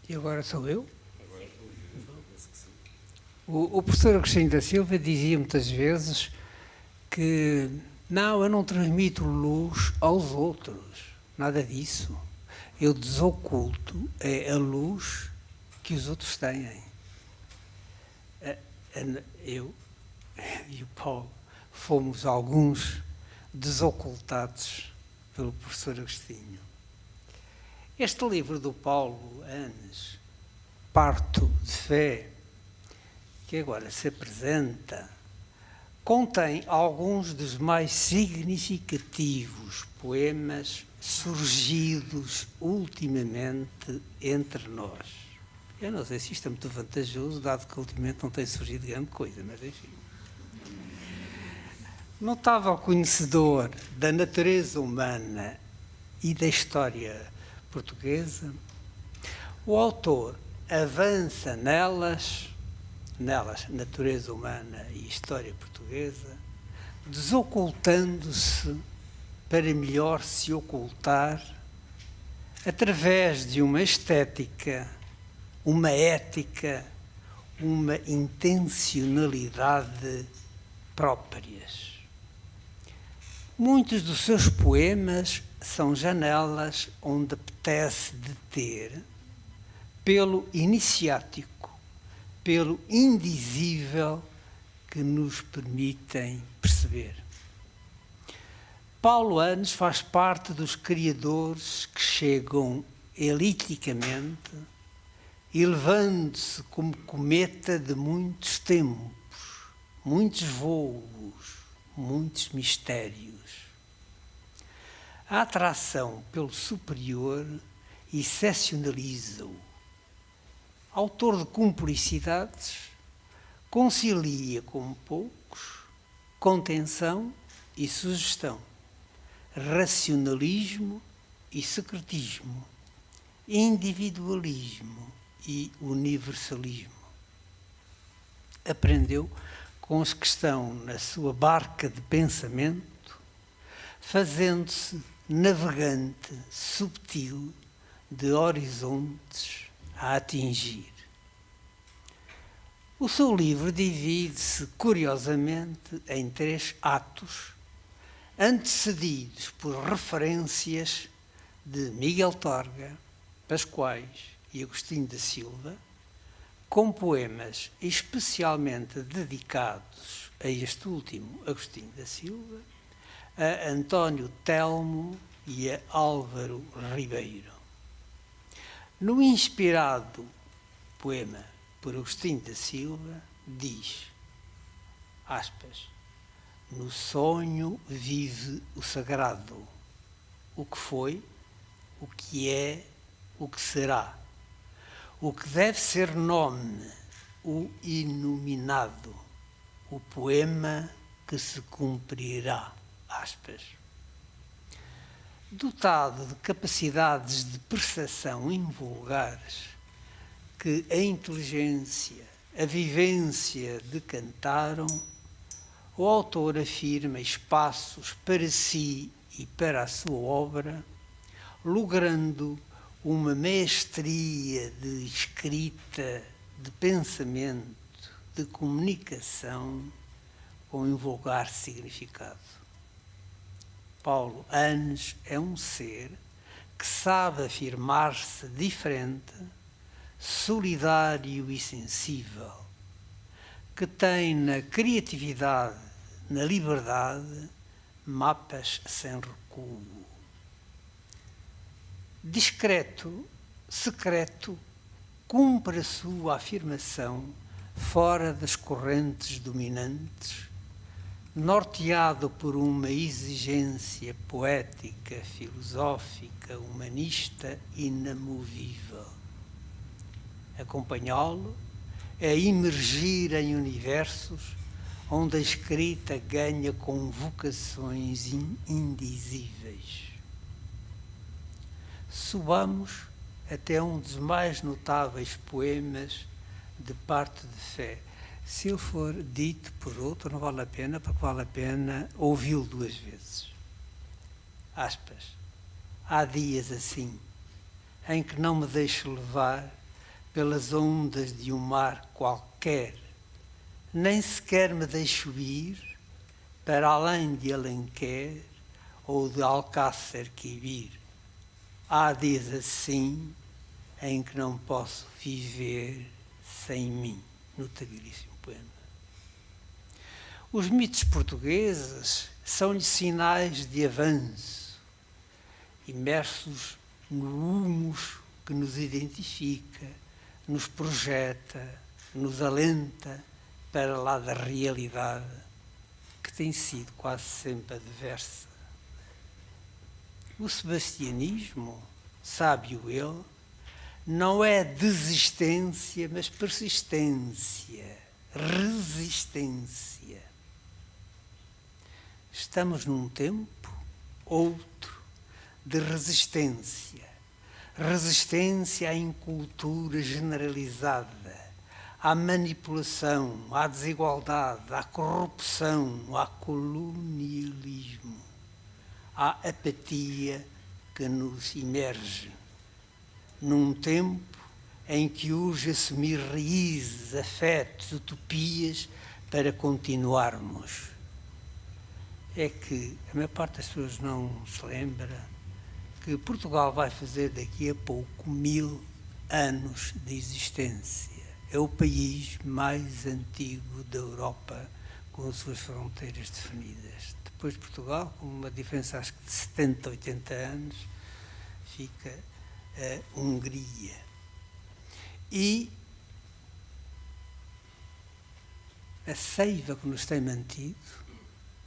E agora sou eu? Agora estou eu, penso que sim. O professor Agostinho da Silva dizia muitas vezes que não, eu não transmito luz aos outros, nada disso. Eu desoculto a luz que os outros têm. Eu e o Paulo fomos alguns desocultados pelo professor Agostinho. Este livro do Paulo Anes, Parto de Fé, que agora se apresenta, contém alguns dos mais significativos poemas surgidos ultimamente entre nós. Eu não sei se isto é muito vantajoso, dado que ultimamente não tem surgido grande coisa, mas enfim. Notável conhecedor da natureza humana e da história portuguesa, o autor avança nelas, natureza humana e história portuguesa, desocultando-se para melhor se ocultar através de uma estética, uma ética, uma intencionalidade próprias. Muitos dos seus poemas são janelas onde apetece deter, pelo iniciático, pelo indizível que nos permitem perceber. Paulo Anes faz parte dos criadores que chegam eliticamente, elevando-se como cometa de muitos tempos, muitos voos, muitos mistérios. A atração pelo superior excepcionaliza-o. Autor de cumplicidades, concilia com poucos contenção e sugestão, racionalismo e secretismo, individualismo e universalismo. Aprendeu com os que estão na sua barca de pensamento, fazendo-se navegante subtil de horizontes a atingir. O seu livro divide-se, curiosamente, em 3 atos, antecedidos por referências de Miguel Torga, Pascoais e Agostinho da Silva, com poemas especialmente dedicados a este último, Agostinho da Silva, a António Telmo e a Álvaro Ribeiro. No inspirado poema por Agostinho da Silva, diz, aspas, no sonho vive o sagrado, o que foi, o que é, o que será, o que deve ser nome, o iluminado, o poema que se cumprirá, aspas. Dotado de capacidades de percepção invulgares que a inteligência, a vivência decantaram, o autor afirma espaços para si e para a sua obra, logrando uma mestria de escrita, de pensamento, de comunicação com invulgar significado. Paulo Anes é um ser que sabe afirmar-se diferente, solidário e sensível, que tem na criatividade, na liberdade, mapas sem recuo. Discreto, secreto, cumpre a sua afirmação fora das correntes dominantes, norteado por uma exigência poética, filosófica, humanista inamovível. Acompanhá-lo é imergir em universos onde a escrita ganha convocações indizíveis. Subamos até um dos mais notáveis poemas de Parto de Fé. Se ele for dito por outro, não vale a pena, porque vale a pena ouvi-lo 2 vezes. Aspas. Há dias assim, em que não me deixo levar pelas ondas de um mar qualquer, nem sequer me deixo ir para além de Alenquer ou de Alcácer Quibir. Há dias assim em que não posso viver sem mim. Notabilíssimo poema. Os mitos portugueses são-lhe sinais de avanço, imersos no humus que nos identifica, nos projeta, nos alenta para lá da realidade, que tem sido quase sempre adversa. O sebastianismo, sábio ele, não é desistência, mas persistência, resistência. Estamos num tempo, outro, de resistência. Resistência à incultura generalizada, à manipulação, à desigualdade, à corrupção, ao colonialismo, à apatia que nos imerge. Num tempo em que urge assumir raízes, afetos, utopias para continuarmos. É que a maior parte das pessoas não se lembra que Portugal vai fazer daqui a pouco 1000 anos de existência. É o país mais antigo da Europa com as suas fronteiras definidas. Depois de Portugal, com uma diferença acho que de 70, 80 anos, fica a Hungria. E a seiva que nos tem mantido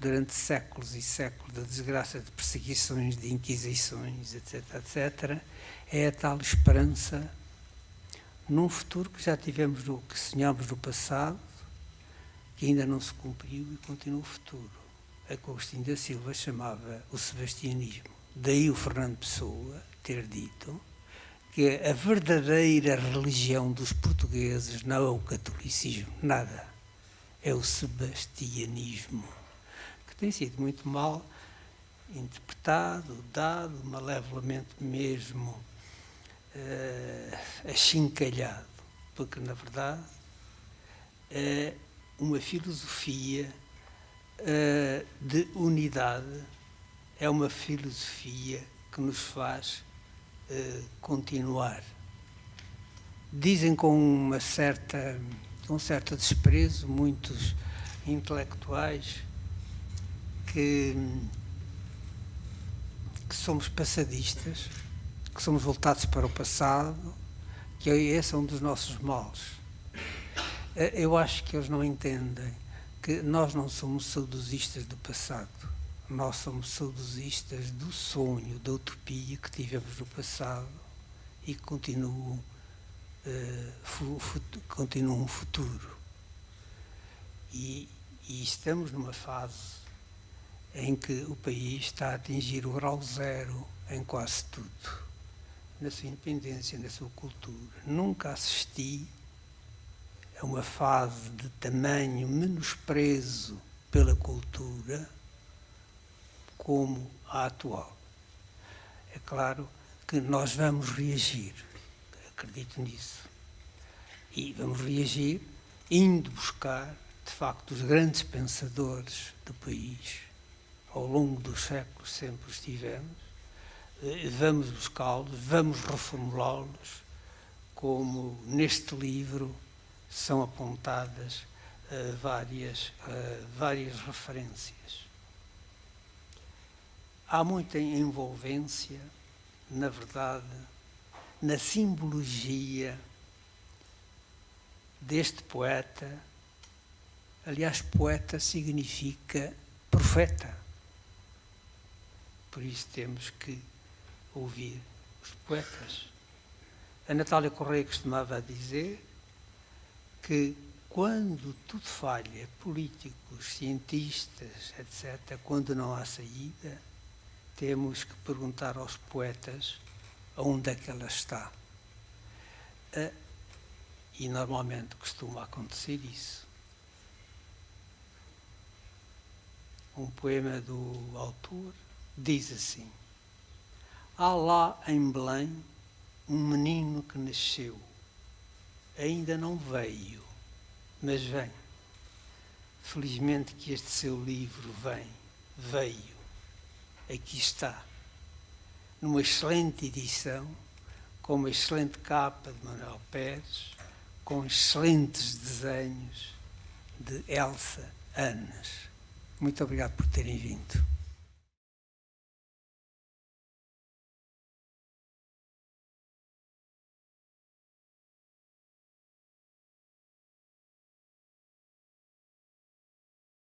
durante séculos e séculos da desgraça de perseguições, de inquisições, etc., etc., é a tal esperança num futuro que já tivemos, que sonhámos no passado, que ainda não se cumpriu e continua o futuro. A que Agostinho da Silva chamava o sebastianismo. Daí o Fernando Pessoa ter dito que a verdadeira religião dos portugueses não é o catolicismo, nada. É o sebastianismo, que tem sido muito mal interpretado, dado, malevolamente mesmo achincalhado, porque na verdade é uma filosofia de unidade, é uma filosofia que nos faz continuar. Dizem com um certo desprezo muitos intelectuais que somos passadistas, que somos voltados para o passado, que esse é um dos nossos males. Eu acho que eles não entendem que nós não somos saudosistas do passado, nós somos saudosistas do sonho, da utopia que tivemos no passado e que continuam um futuro. E estamos numa fase em que o país está a atingir o grau zero em quase tudo. Na sua independência, na sua cultura. Nunca assisti a uma fase de tamanho menosprezo pela cultura como a atual. É claro que nós vamos reagir, acredito nisso. E vamos reagir indo buscar, de facto, os grandes pensadores do país. Ao longo dos séculos sempre os tivemos. Vamos buscá-los, vamos reformulá-los, como neste livro são apontadas várias referências. Há muita envolvência, na verdade, na simbologia deste poeta. Aliás, poeta significa profeta. Por isso temos que ouvir os poetas. A Natália Correia costumava dizer que quando tudo falha, políticos, cientistas, etc., quando não há saída, temos que perguntar aos poetas onde é que ela está. E normalmente costuma acontecer isso. Um poema do autor diz assim: há lá em Belém um menino que nasceu, ainda não veio, mas vem. Felizmente que este seu livro veio, aqui está, numa excelente edição, com uma excelente capa de Manuel Pérez, com excelentes desenhos de Elsa Anas. Muito obrigado por terem vindo.